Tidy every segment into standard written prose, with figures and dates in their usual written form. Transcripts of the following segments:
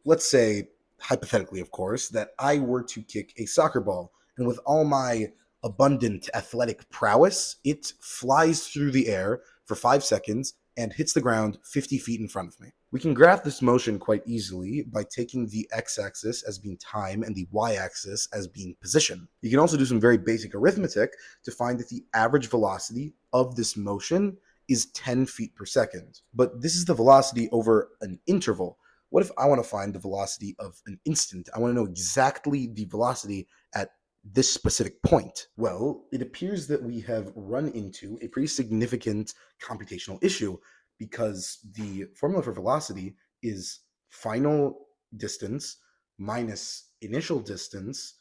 let's say, hypothetically, of course, that I were to kick a soccer ball, and with all my abundant athletic prowess, it flies through the air for 5 seconds and hits the ground 50 feet in front of me. We can graph this motion quite easily by taking the x-axis as being time and the y-axis as being position. You can also do some very basic arithmetic to find that the average velocity of this motion is 10 feet per second. But this is the velocity over an interval. What if I want to find the velocity of an instant? I want to know exactly the velocity at this specific point. Well, it appears that we have run into a pretty significant computational issue because the formula for velocity is final distance minus initial distance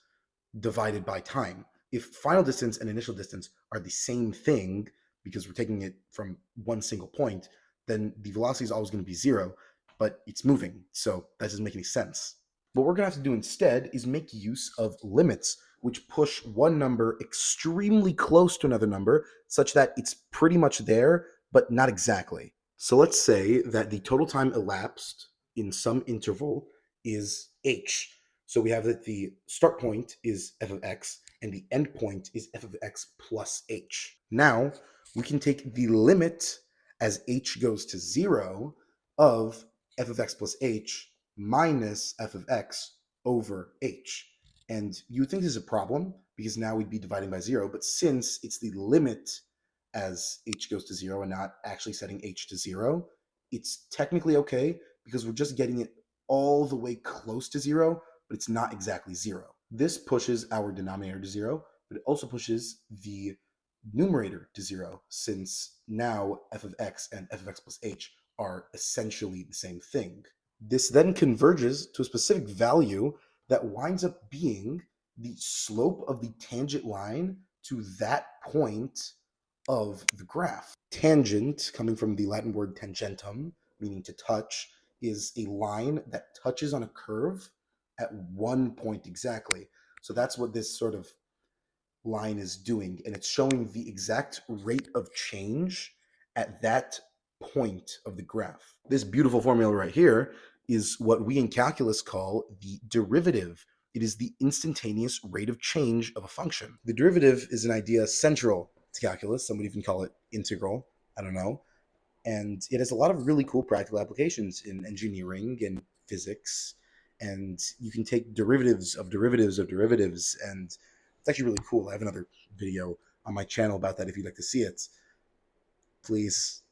divided by time. If final distance and initial distance are the same thing, because we're taking it from one single point, then the velocity is always going to be zero, but it's moving. So that doesn't make any sense. What we're going to have to do instead is make use of limits, which push one number extremely close to another number, such that it's pretty much there, but not exactly. So let's say that the total time elapsed in some interval is h. So we have that the start point is f of x and the end point is f of x plus h. Now we can take the limit as h goes to 0 of f of x plus h minus f of x over h. And you would think this is a problem because now we'd be dividing by 0, but since it's the limit as h goes to 0 and not actually setting h to 0, it's technically okay because we're just getting it all the way close to 0, but it's not exactly 0. This pushes our denominator to 0, but it also pushes the numerator to 0, since now f of x and f of x plus h are essentially the same thing. This then converges to a specific value that winds up being the slope of the tangent line to that point of the graph. Tangent, coming from the Latin word tangentum, meaning to touch, is a line that touches on a curve at one point exactly. So that's what this sort of line is doing, and it's showing the exact rate of change at that point of the graph. This beautiful formula right here is what we in calculus call the derivative. It is the instantaneous rate of change of a function. The derivative is an idea central to calculus. Some would even call it integral. I don't know. And it has a lot of really cool practical applications in engineering and physics. And you can take derivatives of derivatives of derivatives, and it's actually really cool. I have another video on my channel about that if you'd like to see it. Please